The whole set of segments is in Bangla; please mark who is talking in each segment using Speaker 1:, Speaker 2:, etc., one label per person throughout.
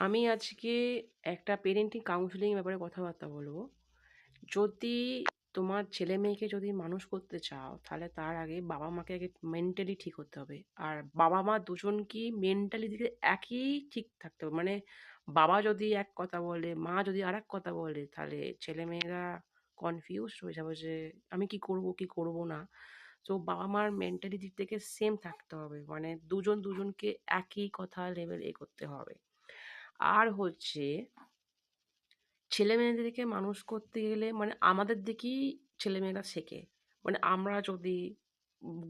Speaker 1: আমি আজকে একটা পেরেন্টিং কাউন্সেলিং এর ব্যাপারে কথাবার্তা বলবো। যদি তোমার ছেলে-মেয়েকে যদি মানুষ করতে চাও, তাহলে তার আগে বাবা-মাকে আগে মেন্টালি ঠিক হতে হবে। আর বাবা-মা দুজনকেই মেন্টালি দিকে একই ঠিক থাকতে হবে। মানে বাবা যদি এক কথা বলে, মা যদি আরেক কথা বলে, তাহলে ছেলে-মেয়েরা কনফিউজড হয়ে যাবে যে আমি কি করব, কি করব না। তো বাবা-মার মেন্টালি দিক থেকে সেম থাকতে হবে। মানে দুজন দুজনকে একই কথা লেভেল করতে হবে। আর হচ্ছে ছেলেমেয়েদেরকে মানুষ করতে গেলে মানে আমাদের দেখেই ছেলেমেয়েরা শেখে। মানে আমরা যদি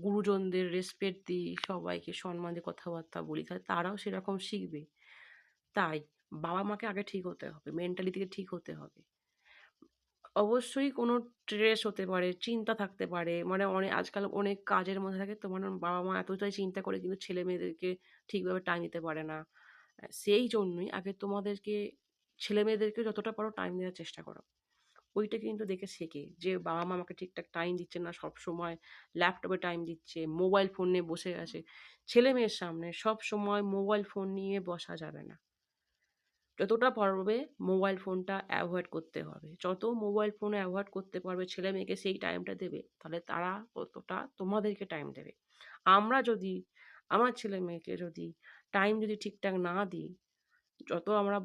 Speaker 1: গুরুজনদের রেসপেক্ট দিই, সবাইকে সম্মান দিয়ে কথাবার্তা বলি, তাহলে তারাও সেরকম শিখবে। তাই বাবা-মাকে আগে ঠিক হতে হবে। মেন্টালি থেকে ঠিক হতে হবে। অবশ্যই কোনো স্ট্রেস হতে পারে, চিন্তা থাকতে পারে। মানে আজকাল অনেক কাজের মধ্যে থাকে তো মানে বাবা-মা এতটাই চিন্তা করে কিন্তু ছেলেমেয়েদেরকে ঠিকভাবে টাইম দিতে পারে না। সেই জন্যই আগে তোমাদেরকে ছেলেমেয়েদেরকে যতটা পারো টাইম দেওয়ার চেষ্টা করো। ওইটা কিন্তু দেখে শেখে যে বাবা-মা আমাকে ঠিকঠাক টাইম দিচ্ছে না, সবসময় ল্যাপটপে টাইম দিচ্ছে, মোবাইল ফোন নিয়ে বসে আছে। ছেলেমেয়ের সামনে সবসময় মোবাইল ফোন নিয়ে বসা যাবে না। যতটা পারবে মোবাইল ফোনটা এভয়েড করতে হবে। যত মোবাইল ফোন এভয়েড করতে পারবে ছেলেমেয়েকে সেই টাইমটা দেবে, তাহলে তারা ততটা তোমাদেরকে টাইম দেবে। আমরা যদি আমার ছেলেমেয়েকে যদি টাইম যদি ঠিকঠাক না দিই, যত আমরা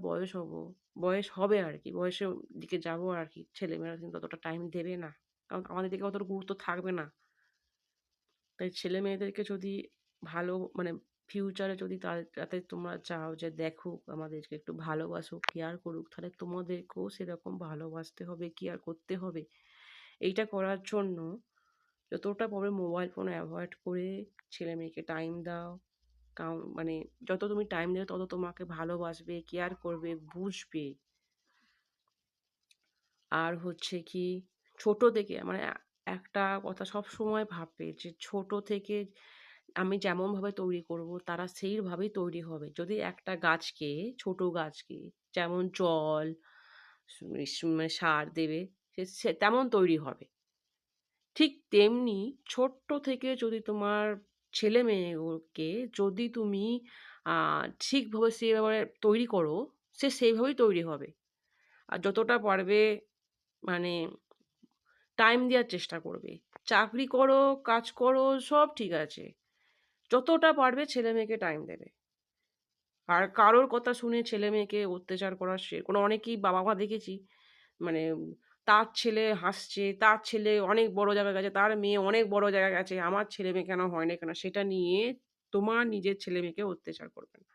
Speaker 1: বয়স হবে আরকি, বয়সের দিকে যাবো আরকি, ছেলেমেয়েরা কিন্তু ততটা টাইম দেবে না। কারণ আমাদের দিকে অতটা গুরুত্ব থাকবে না। তাই ছেলেমেয়েদেরকে যদি ভালো মানে ফিউচারে যদি যাতে তোমরা চাও যে দেখুক, আমাদেরকে একটু ভালোবাসুক, কেয়ার করুক, তাহলে তোমাদেরকেও সেরকম ভালোবাসতে হবে, কেয়ার করতে হবে। এইটা করার জন্য যতটা পারবে মোবাইল ফোন এভয়েড করে ছেলেমেয়েকে টাইম দাও। মানে যত তুমি টাইম দেবে তত তোমাকে ভালোবাসবে, কেয়ার করবে, বুঝবে। আর হচ্ছে কি ছোট থেকে মানে একটা কথা সবসময় ভাববে যে ছোট থেকে আমি যেমনভাবে তৈরি করব তারা সেইভাবেই তৈরি হবে। যদি একটা গাছকে ছোট গাছকে যেমন জল, মানে সার দেবে সে তেমন তৈরি হবে। ঠিক তেমনি ছোট্ট থেকে যদি তোমার ছেলে-মেয়েগুলোকে যদি তুমি আ ঠিকভাবে সেভাবে তৈরি করো, সে সেইভাবেই তৈরি হবে। আর যতটা পারবে মানে টাইম দেওয়ার চেষ্টা করবে। চাকরি করো, কাজ করো সব ঠিক আছে। যতটা পারবে ছেলেমেয়েকে টাইম দেবে। আর কারোর কথা শুনে ছেলেমেয়েকে অত্যাচার করা কোনো অনেকেই বাবা-মা দেখেছি মানে তার ছেলে হাসছে, তার ছেলে অনেক বড় জায়গায় গেছে, তার মেয়ে অনেক বড় জায়গায় গেছে, আমার ছেলে-মেয়ে কেন হয় না কেন? সেটা নিয়ে তোমার নিজের ছেলে-মেয়েকে অত্যাচার করবে না।